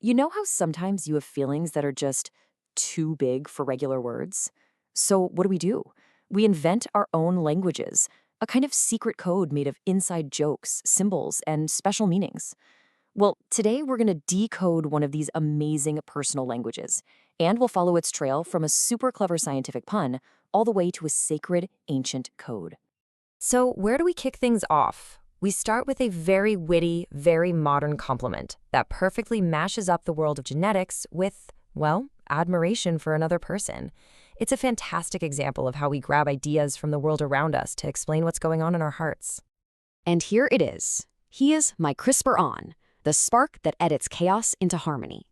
You know how sometimes you have feelings that are just too big for regular words? So, what do? We invent our own languages, a kind of secret code made of inside jokes, symbols, and special meanings. Well, today we're going to decode one of these amazing personal languages, and we'll follow its trail from a super clever scientific pun all the way to a sacred ancient code. So, where do we kick things off? We start with a very witty, very modern compliment that perfectly mashes up the world of genetics with, well, admiration for another person. It's a fantastic example of how we grab ideas from the world around us to explain what's going on in our hearts. And here it is. He is my CRISPR on, the spark that edits chaos into harmony.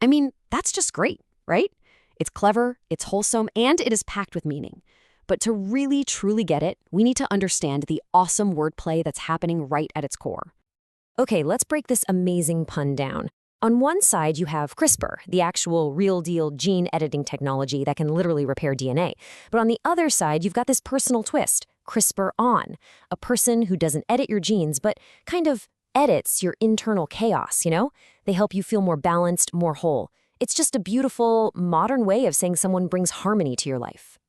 I mean, that's just great, right? It's clever, it's wholesome, and it is packed with meaning. But to really, truly get it, we need to understand the awesome wordplay that's happening right at its core. Okay, let's break this amazing pun down. On one side, you have CRISPR, the actual real-deal gene editing technology that can literally repair DNA. But on the other side, you've got this personal twist, CRISPR-on, a person who doesn't edit your genes, but kind of edits your internal chaos, you know? They help you feel more balanced, more whole. It's just a beautiful, modern way of saying someone brings harmony to your life.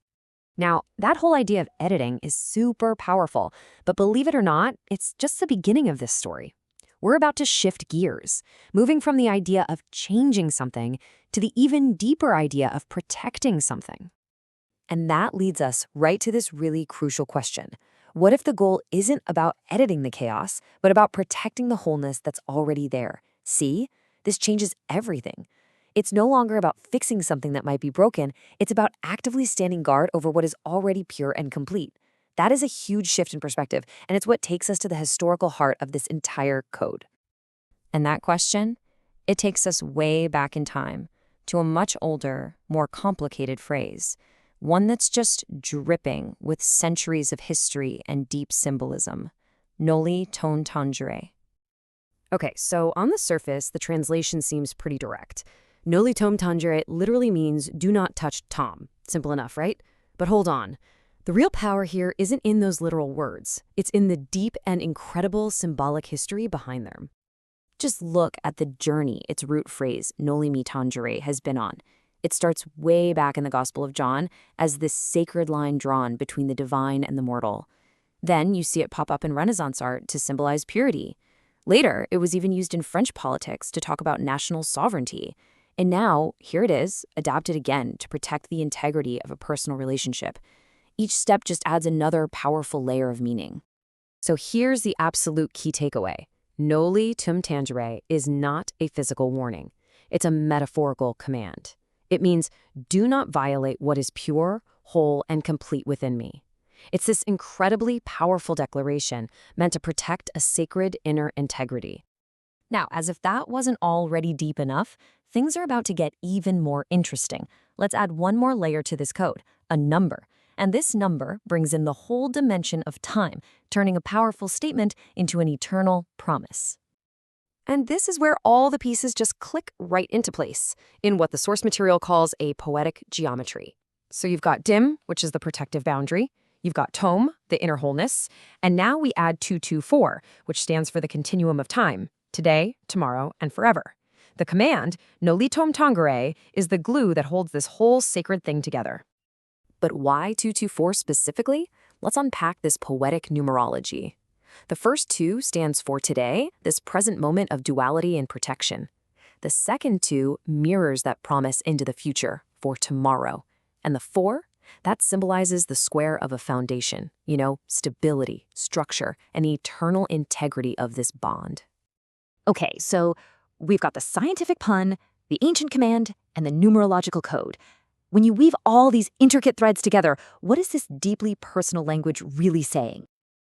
Now, that whole idea of editing is super powerful, but believe it or not, it's just the beginning of this story. We're about to shift gears, moving from the idea of changing something to the even deeper idea of protecting something. And that leads us right to this really crucial question. What if the goal isn't about editing the chaos, but about protecting the wholeness that's already there? See, this changes everything. It's no longer about fixing something that might be broken. It's about actively standing guard over what is already pure and complete. That is a huge shift in perspective, and it's what takes us to the historical heart of this entire code. And that question? It takes us way back in time to a much older, more complicated phrase, one that's just dripping with centuries of history and deep symbolism. Noli ton tangere. Okay, so on the surface, the translation seems pretty direct. Noli tom tangere literally means do not touch Tom. Simple enough, right? But hold on. The real power here isn't in those literal words. It's in the deep and incredible symbolic history behind them. Just look at the journey its root phrase, noli me tangere, has been on. It starts way back in the Gospel of John as this sacred line drawn between the divine and the mortal. Then you see it pop up in Renaissance art to symbolize purity. Later, it was even used in French politics to talk about national sovereignty. And now, here it is, adapted again to protect the integrity of a personal relationship. Each step just adds another powerful layer of meaning. So here's the absolute key takeaway. Noli tum tangere is not a physical warning. It's a metaphorical command. It means, do not violate what is pure, whole, and complete within me. It's this incredibly powerful declaration meant to protect a sacred inner integrity. Now, as if that wasn't already deep enough, things are about to get even more interesting. Let's add one more layer to this code, a number. And this number brings in the whole dimension of time, turning a powerful statement into an eternal promise. And this is where all the pieces just click right into place, in what the source material calls a poetic geometry. So you've got dim, which is the protective boundary. You've got tome, the inner wholeness. And now we add 224, which stands for the continuum of time. Today, tomorrow, and forever. The command, noli tom tangere, is the glue that holds this whole sacred thing together. But why 224 specifically? Let's unpack this poetic numerology. The first 2 stands for today, this present moment of duality and protection. The second 2 mirrors that promise into the future, for tomorrow. And the 4, that symbolizes the square of a foundation, stability, structure, and eternal integrity of this bond. Okay, so we've got the scientific pun, the ancient command, and the numerological code. When you weave all these intricate threads together, what is this deeply personal language really saying?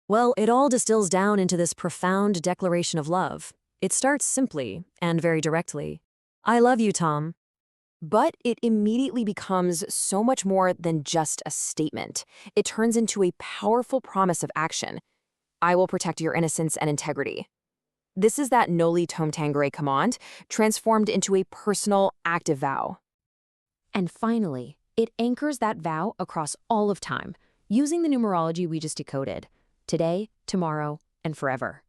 Well, it all distills down into this profound declaration of love. It starts simply and very directly. I love you, Tom. But it immediately becomes so much more than just a statement. It turns into a powerful promise of action. I will protect your innocence and integrity. This is that noli tom tangere command, transformed into a personal, active vow. And finally, it anchors that vow across all of time, using the numerology we just decoded. Today, tomorrow, and forever.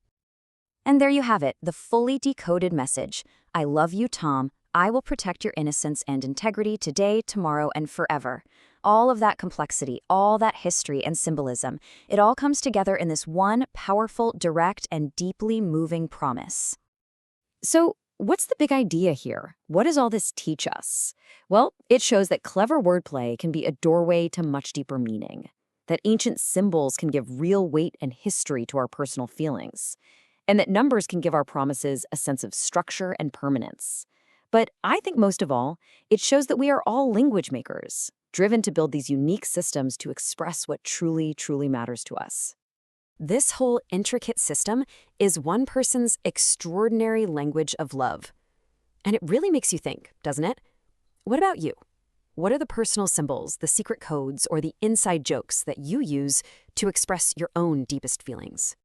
And there you have it, the fully decoded message. I love you, Tom. I will protect your innocence and integrity today, tomorrow, and forever. All of that complexity, all that history and symbolism, it all comes together in this one powerful, direct, and deeply moving promise. So, what's the big idea here? What does all this teach us? Well, it shows that clever wordplay can be a doorway to much deeper meaning, that ancient symbols can give real weight and history to our personal feelings, and that numbers can give our promises a sense of structure and permanence. But I think most of all, it shows that we are all language makers, driven to build these unique systems to express what truly, truly matters to us. This whole intricate system is one person's extraordinary language of love. And it really makes you think, doesn't it? What about you? What are the personal symbols, the secret codes, or the inside jokes that you use to express your own deepest feelings?